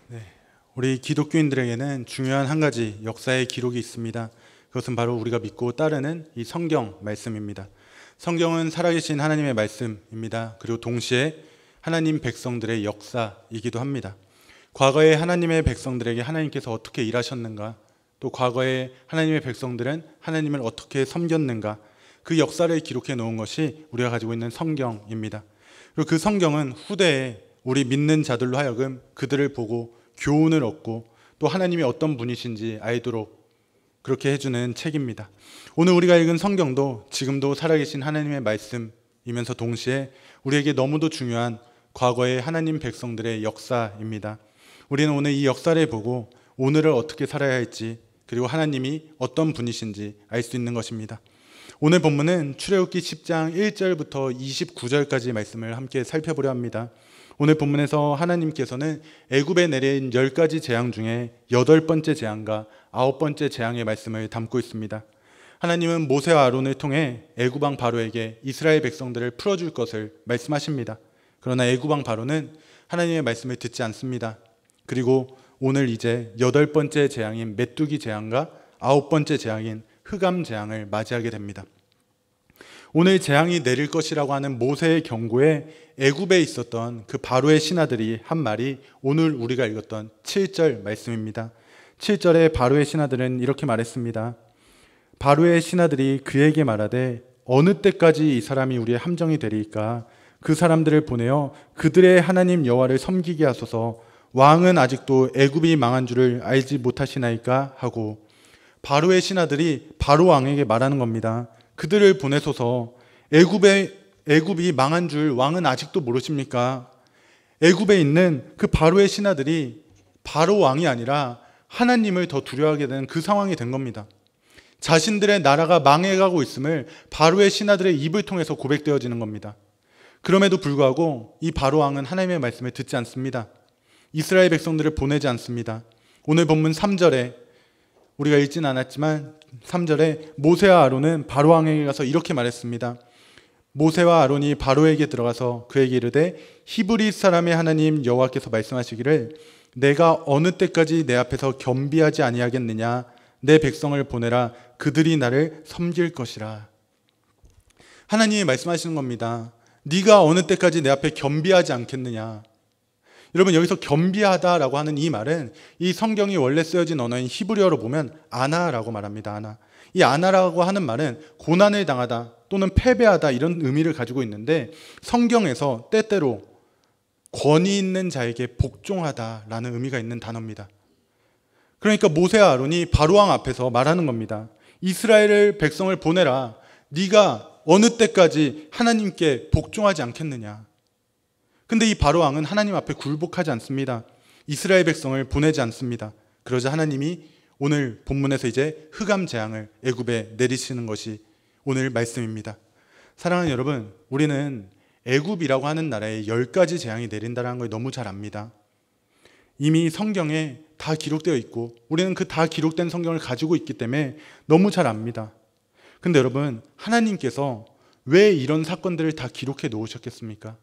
네, 우리 기독교인들에게는 중요한 한 가지 역사의 기록이 있습니다. 그것은 바로 우리가 믿고 따르는 이 성경 말씀입니다. 성경은 살아계신 하나님의 말씀입니다. 그리고 동시에 하나님 백성들의 역사이기도 합니다. 과거에 하나님의 백성들에게 하나님께서 어떻게 일하셨는가, 또 과거에 하나님의 백성들은 하나님을 어떻게 섬겼는가, 그 역사를 기록해 놓은 것이 우리가 가지고 있는 성경입니다. 그리고 그 성경은 후대에 우리 믿는 자들로 하여금 그들을 보고 교훈을 얻고 또 하나님이 어떤 분이신지 알도록 그렇게 해주는 책입니다. 오늘 우리가 읽은 성경도 지금도 살아계신 하나님의 말씀이면서 동시에 우리에게 너무도 중요한 과거의 하나님 백성들의 역사입니다. 우리는 오늘 이 역사를 보고 오늘을 어떻게 살아야 할지, 그리고 하나님이 어떤 분이신지 알 수 있는 것입니다. 오늘 본문은 출애굽기 10장 1절부터 29절까지 말씀을 함께 살펴보려 합니다. 오늘 본문에서 하나님께서는 애굽에 내린 10가지 재앙 중에 8번째 재앙과 9번째 재앙의 말씀을 담고 있습니다. 하나님은 모세와 아론을 통해 애굽 왕 바로에게 이스라엘 백성들을 풀어줄 것을 말씀하십니다. 그러나 애굽 왕 바로는 하나님의 말씀을 듣지 않습니다. 그리고 오늘 이제 8번째 재앙인 메뚜기 재앙과 9번째 재앙인 흑암 재앙을 맞이하게 됩니다. 오늘 재앙이 내릴 것이라고 하는 모세의 경고에 애굽에 있었던 그 바로의 신하들이 한 말이 오늘 우리가 읽었던 7절 말씀입니다. 7절에 바로의 신하들은 이렇게 말했습니다. 바로의 신하들이 그에게 말하되 어느 때까지 이 사람이 우리의 함정이 되리이까? 그 사람들을 보내어 그들의 하나님 여호와를 섬기게 하소서. 왕은 아직도 애굽이 망한 줄을 알지 못하시나이까? 하고 바로의 신하들이 바로 왕에게 말하는 겁니다. 그들을 보내소서. 애굽이 망한 줄 왕은 아직도 모르십니까? 애굽에 있는 그 바로의 신하들이 바로 왕이 아니라 하나님을 더 두려워하게 되는 그 상황이 된 겁니다. 자신들의 나라가 망해가고 있음을 바로의 신하들의 입을 통해서 고백되어지는 겁니다. 그럼에도 불구하고 이 바로 왕은 하나님의 말씀을 듣지 않습니다. 이스라엘 백성들을 보내지 않습니다. 오늘 본문 3절에 우리가 읽지는 않았지만 3절에 모세와 아론은 바로 왕에게 가서 이렇게 말했습니다. 모세와 아론이 바로에게 들어가서 그에게 이르되 히브리 사람의 하나님 여호와께서 말씀하시기를 내가 어느 때까지 내 앞에서 겸비하지 아니하겠느냐? 내 백성을 보내라. 그들이 나를 섬길 것이라. 하나님이 말씀하시는 겁니다. 네가 어느 때까지 내 앞에 겸비하지 않겠느냐? 여러분, 여기서 겸비하다라고 하는 이 말은 이 성경이 원래 쓰여진 언어인 히브리어로 보면 아나라고 말합니다. 아나. 이 아나라고 하는 말은 고난을 당하다 또는 패배하다 이런 의미를 가지고 있는데 성경에서 때때로 권위 있는 자에게 복종하다라는 의미가 있는 단어입니다. 그러니까 모세와 아론이 바로왕 앞에서 말하는 겁니다. 이스라엘 백성을 보내라. 네가 어느 때까지 하나님께 복종하지 않겠느냐? 근데 이 바로왕은 하나님 앞에 굴복하지 않습니다. 이스라엘 백성을 보내지 않습니다. 그러자 하나님이 오늘 본문에서 이제 흑암 재앙을 애굽에 내리시는 것이 오늘 말씀입니다. 사랑하는 여러분, 우리는 애굽이라고 하는 나라에 10가지 재앙이 내린다는 걸 너무 잘 압니다. 이미 성경에 다 기록되어 있고 우리는 그 다 기록된 성경을 가지고 있기 때문에 너무 잘 압니다. 근데 여러분, 하나님께서 왜 이런 사건들을 다 기록해 놓으셨겠습니까?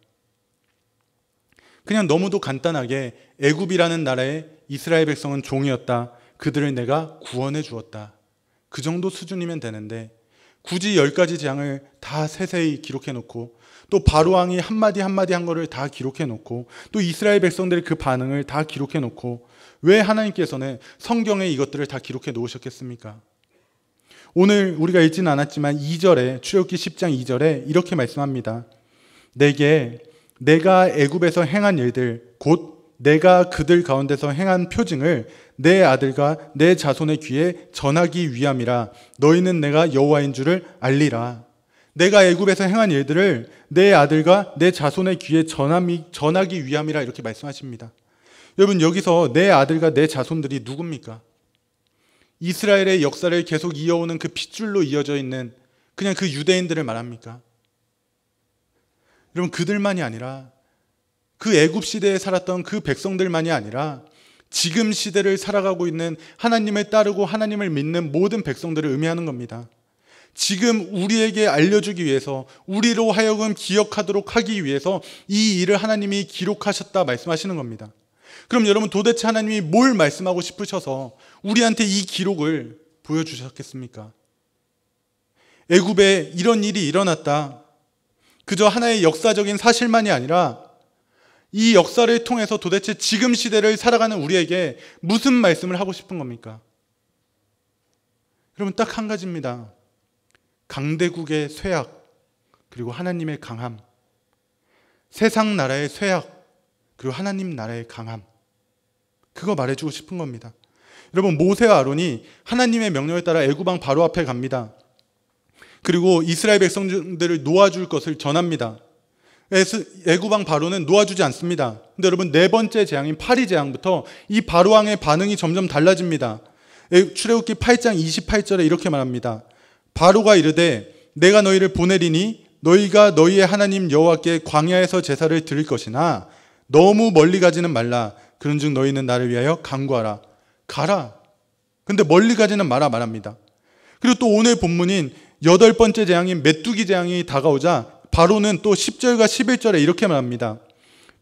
그냥 너무도 간단하게 애굽이라는 나라에 이스라엘 백성은 종이었다. 그들을 내가 구원해 주었다. 그 정도 수준이면 되는데 굳이 10가지 재앙을 다 세세히 기록해 놓고 또 바로왕이 한마디 한마디 한 거를 다 기록해 놓고 또 이스라엘 백성들의 그 반응을 다 기록해 놓고 왜 하나님께서는 성경에 이것들을 다 기록해 놓으셨겠습니까? 오늘 우리가 읽지는 않았지만 2절에 출애굽기 10장 2절에 이렇게 말씀합니다. 내가 애굽에서 행한 일들 곧 내가 그들 가운데서 행한 표징을 내 아들과 내 자손의 귀에 전하기 위함이라. 너희는 내가 여호와인 줄을 알리라. 내가 애굽에서 행한 일들을 내 아들과 내 자손의 귀에 전하기 위함이라 이렇게 말씀하십니다. 여러분, 여기서 내 아들과 내 자손들이 누굽니까? 이스라엘의 역사를 계속 이어오는 그 핏줄로 이어져 있는 그냥 그 유대인들을 말합니까? 여러분, 그들만이 아니라 그 애굽 시대에 살았던 그 백성들만이 아니라 지금 시대를 살아가고 있는 하나님을 따르고 하나님을 믿는 모든 백성들을 의미하는 겁니다. 지금 우리에게 알려주기 위해서, 우리로 하여금 기억하도록 하기 위해서 이 일을 하나님이 기록하셨다 말씀하시는 겁니다. 그럼 여러분 도대체 하나님이 뭘 말씀하고 싶으셔서 우리한테 이 기록을 보여주셨겠습니까? 애굽에 이런 일이 일어났다. 그저 하나의 역사적인 사실만이 아니라 이 역사를 통해서 도대체 지금 시대를 살아가는 우리에게 무슨 말씀을 하고 싶은 겁니까? 여러분 딱 한 가지입니다. 강대국의 쇠약, 그리고 하나님의 강함. 세상 나라의 쇠약, 그리고 하나님 나라의 강함. 그거 말해주고 싶은 겁니다. 여러분 모세와 아론이 하나님의 명령에 따라 애굽 왕 바로 앞에 갑니다. 그리고 이스라엘 백성들을 놓아줄 것을 전합니다. 애굽 왕 바로는 놓아주지 않습니다. 근데 여러분 네 번째 재앙인 파리 재앙부터 이 바로 왕의 반응이 점점 달라집니다. 출애굽기 8장 28절에 이렇게 말합니다. 바로가 이르되 내가 너희를 보내리니 너희가 너희의 하나님 여호와께 광야에서 제사를 드릴 것이나 너무 멀리 가지는 말라. 그런즉 너희는 나를 위하여 간구하라. 가라. 근데 멀리 가지는 마라 말합니다. 그리고 또 오늘 본문인 여덟 번째 재앙인 메뚜기 재앙이 다가오자 바로는 또 10절과 11절에 이렇게 말합니다.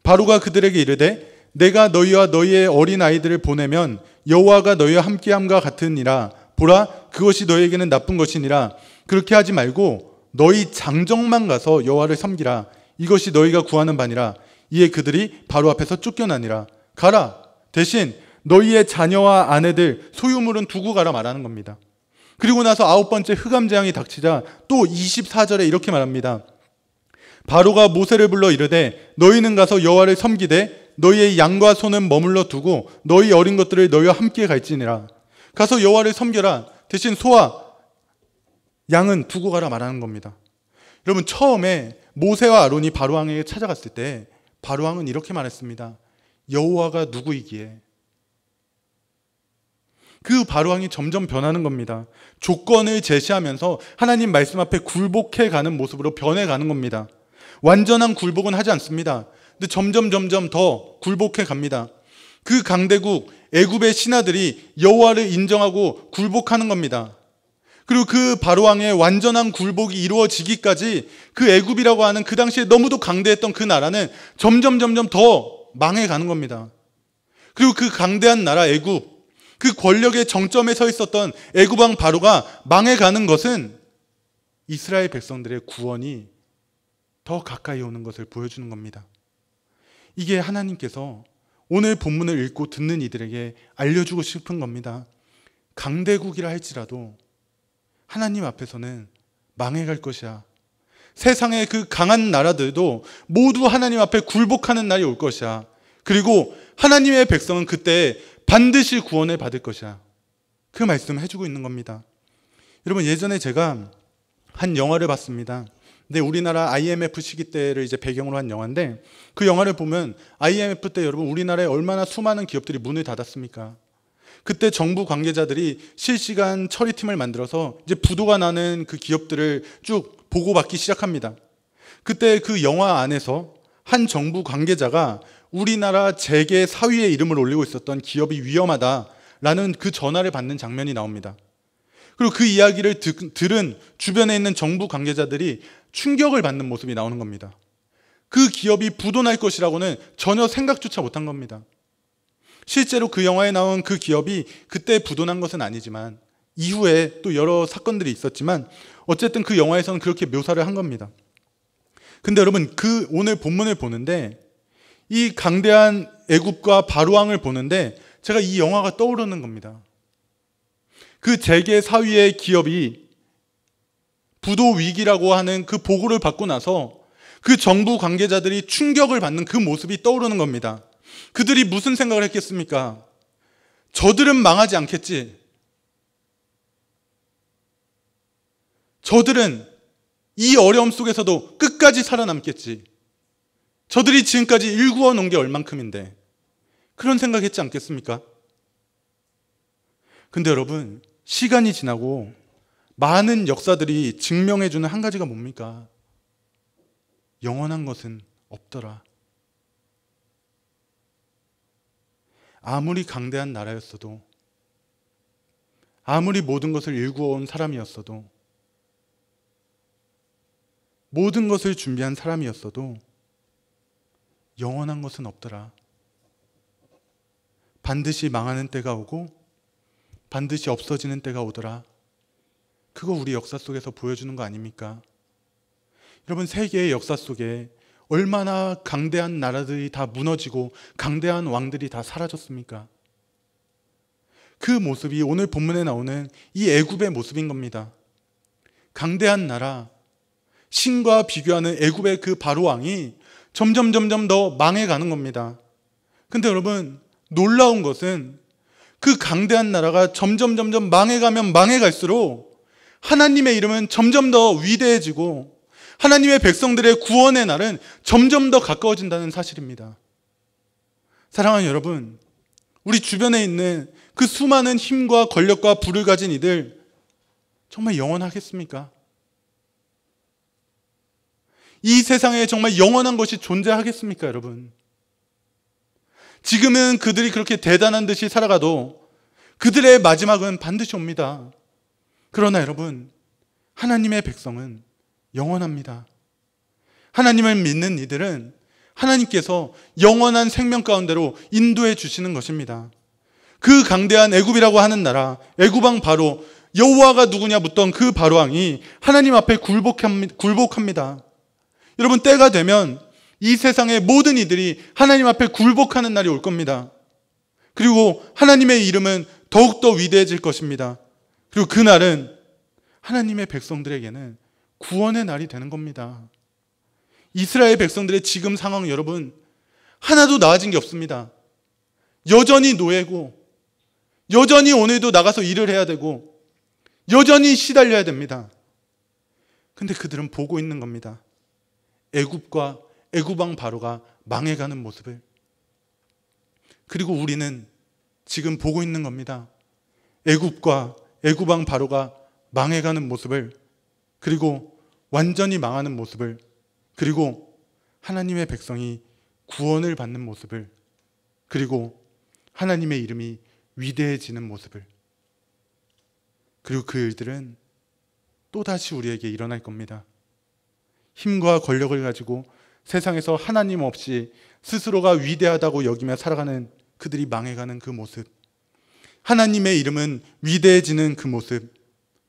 바로가 그들에게 이르되 내가 너희와 너희의 어린 아이들을 보내면 여호와가 너희와 함께함과 같으니라. 보라 그것이 너희에게는 나쁜 것이니라. 그렇게 하지 말고 너희 장정만 가서 여호와를 섬기라. 이것이 너희가 구하는 바니라. 이에 그들이 바로 앞에서 쫓겨나니라. 가라. 대신 너희의 자녀와 아내들 소유물은 두고 가라 말하는 겁니다. 그리고 나서 아홉 번째 흑암 재앙이 닥치자 또 24절에 이렇게 말합니다. 바로가 모세를 불러 이르되 너희는 가서 여호와를 섬기되 너희의 양과 소는 머물러 두고 너희 어린 것들을 너희와 함께 갈지니라. 가서 여호와를 섬겨라. 대신 소와 양은 두고 가라 말하는 겁니다. 여러분 처음에 모세와 아론이 바로 왕에게 찾아갔을 때 바로 왕은 이렇게 말했습니다. 여호와가 누구이기에. 그 바로 왕이 점점 변하는 겁니다. 조건을 제시하면서 하나님 말씀 앞에 굴복해가는 모습으로 변해가는 겁니다. 완전한 굴복은 하지 않습니다. 근데 점점 더 굴복해 갑니다. 그 강대국 애굽의 신하들이 여호와를 인정하고 굴복하는 겁니다. 그리고 그 바로 왕의 완전한 굴복이 이루어지기까지 그 애굽이라고 하는 그 당시에 너무도 강대했던 그 나라는 점점 더 망해가는 겁니다. 그리고 그 강대한 나라 애굽, 그 권력의 정점에 서 있었던 애굽 왕 바로가 망해가는 것은 이스라엘 백성들의 구원이 더 가까이 오는 것을 보여주는 겁니다. 이게 하나님께서 오늘 본문을 읽고 듣는 이들에게 알려주고 싶은 겁니다. 강대국이라 할지라도 하나님 앞에서는 망해갈 것이야. 세상의 그 강한 나라들도 모두 하나님 앞에 굴복하는 날이 올 것이야. 그리고 하나님의 백성은 그때 반드시 구원을 받을 것이야. 그 말씀을 해주고 있는 겁니다. 여러분 예전에 제가 한 영화를 봤습니다. 근데 우리나라 IMF 시기 때를 이제 배경으로 한 영화인데 그 영화를 보면 IMF 때 여러분 우리나라에 얼마나 수많은 기업들이 문을 닫았습니까? 그때 정부 관계자들이 실시간 처리팀을 만들어서 이제 부도가 나는 그 기업들을 쭉 보고받기 시작합니다. 그때 그 영화 안에서 한 정부 관계자가 우리나라 재계 4위의 이름을 올리고 있었던 기업이 위험하다라는 그 전화를 받는 장면이 나옵니다. 그리고 그 이야기를 들은 주변에 있는 정부 관계자들이 충격을 받는 모습이 나오는 겁니다. 그 기업이 부도날 것이라고는 전혀 생각조차 못한 겁니다. 실제로 그 영화에 나온 그 기업이 그때 부도난 것은 아니지만 이후에 또 여러 사건들이 있었지만 어쨌든 그 영화에서는 그렇게 묘사를 한 겁니다. 근데 여러분 그 오늘 본문을 보는데 이 강대한 애굽과 바로 왕을 보는데 제가 이 영화가 떠오르는 겁니다. 그 재계 4위의 기업이 부도 위기라고 하는 그 보고를 받고 나서 그 정부 관계자들이 충격을 받는 그 모습이 떠오르는 겁니다. 그들이 무슨 생각을 했겠습니까? 저들은 망하지 않겠지. 저들은 이 어려움 속에서도 끝까지 살아남겠지. 저들이 지금까지 일구어 놓은 게 얼만큼인데 그런 생각했지 않겠습니까? 근데 여러분 시간이 지나고 많은 역사들이 증명해주는 한 가지가 뭡니까? 영원한 것은 없더라. 아무리 강대한 나라였어도 아무리 모든 것을 일구어온 사람이었어도 모든 것을 준비한 사람이었어도 영원한 것은 없더라. 반드시 망하는 때가 오고 반드시 없어지는 때가 오더라. 그거 우리 역사 속에서 보여주는 거 아닙니까? 여러분, 세계의 역사 속에 얼마나 강대한 나라들이 다 무너지고 강대한 왕들이 다 사라졌습니까? 그 모습이 오늘 본문에 나오는 이 애굽의 모습인 겁니다. 강대한 나라, 신과 비교하는 애굽의 그 바로 왕이 점점 더 망해가는 겁니다. 근데 여러분, 놀라운 것은 그 강대한 나라가 점점 망해가면 망해갈수록 하나님의 이름은 점점 더 위대해지고 하나님의 백성들의 구원의 날은 점점 더 가까워진다는 사실입니다. 사랑하는 여러분, 우리 주변에 있는 그 수많은 힘과 권력과 부를 가진 이들 정말 영원하겠습니까? 이 세상에 정말 영원한 것이 존재하겠습니까, 여러분? 지금은 그들이 그렇게 대단한 듯이 살아가도 그들의 마지막은 반드시 옵니다. 그러나 여러분, 하나님의 백성은 영원합니다. 하나님을 믿는 이들은 하나님께서 영원한 생명 가운데로 인도해 주시는 것입니다. 그 강대한 애굽이라고 하는 나라, 애굽왕 바로, 여호와가 누구냐 묻던 그 바로왕이 하나님 앞에 굴복합니다. 여러분, 때가 되면 이 세상의 모든 이들이 하나님 앞에 굴복하는 날이 올 겁니다. 그리고 하나님의 이름은 더욱더 위대해질 것입니다. 그리고 그 날은 하나님의 백성들에게는 구원의 날이 되는 겁니다. 이스라엘 백성들의 지금 상황, 여러분, 하나도 나아진 게 없습니다. 여전히 노예고, 여전히 오늘도 나가서 일을 해야 되고, 여전히 시달려야 됩니다. 근데 그들은 보고 있는 겁니다. 애굽과 애굽왕 바로가 망해가는 모습을. 그리고 우리는 지금 보고 있는 겁니다. 애굽과 애굽왕 바로가 망해가는 모습을, 그리고 완전히 망하는 모습을, 그리고 하나님의 백성이 구원을 받는 모습을, 그리고 하나님의 이름이 위대해지는 모습을. 그리고 그 일들은 또다시 우리에게 일어날 겁니다. 힘과 권력을 가지고 세상에서 하나님 없이 스스로가 위대하다고 여기며 살아가는 그들이 망해가는 그 모습, 하나님의 이름은 위대해지는 그 모습,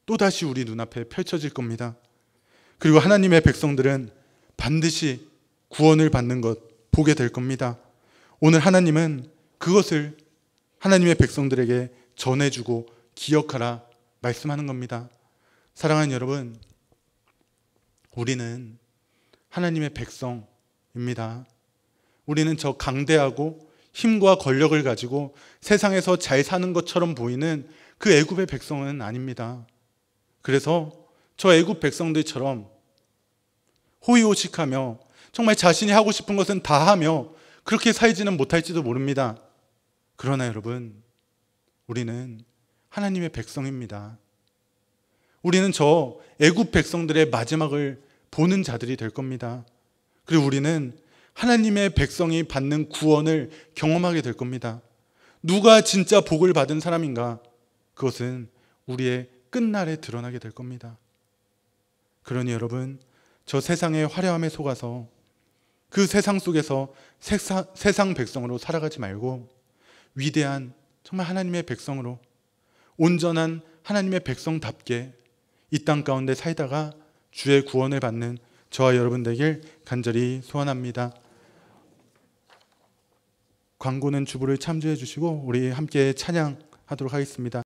또다시 우리 눈앞에 펼쳐질 겁니다. 그리고 하나님의 백성들은 반드시 구원을 받는 것 보게 될 겁니다. 오늘 하나님은 그것을 하나님의 백성들에게 전해주고 기억하라 말씀하는 겁니다. 사랑하는 여러분, 우리는 하나님의 백성입니다. 우리는 저 강대하고 힘과 권력을 가지고 세상에서 잘 사는 것처럼 보이는 그 애굽의 백성은 아닙니다. 그래서 저 애굽 백성들처럼 호의호식하며 정말 자신이 하고 싶은 것은 다 하며 그렇게 살지는 못할지도 모릅니다. 그러나 여러분, 우리는 하나님의 백성입니다. 우리는 저 애굽 백성들의 마지막을 보는 자들이 될 겁니다. 그리고 우리는 하나님의 백성이 받는 구원을 경험하게 될 겁니다. 누가 진짜 복을 받은 사람인가? 그것은 우리의 끝날에 드러나게 될 겁니다. 그러니 여러분, 저 세상의 화려함에 속아서 그 세상 속에서 세상 백성으로 살아가지 말고 위대한 정말 하나님의 백성으로, 온전한 하나님의 백성답게 이 땅 가운데 살다가 주의 구원을 받는 저와 여러분 되길 간절히 소원합니다. 광고는 주부를 참조해 주시고 우리 함께 찬양하도록 하겠습니다.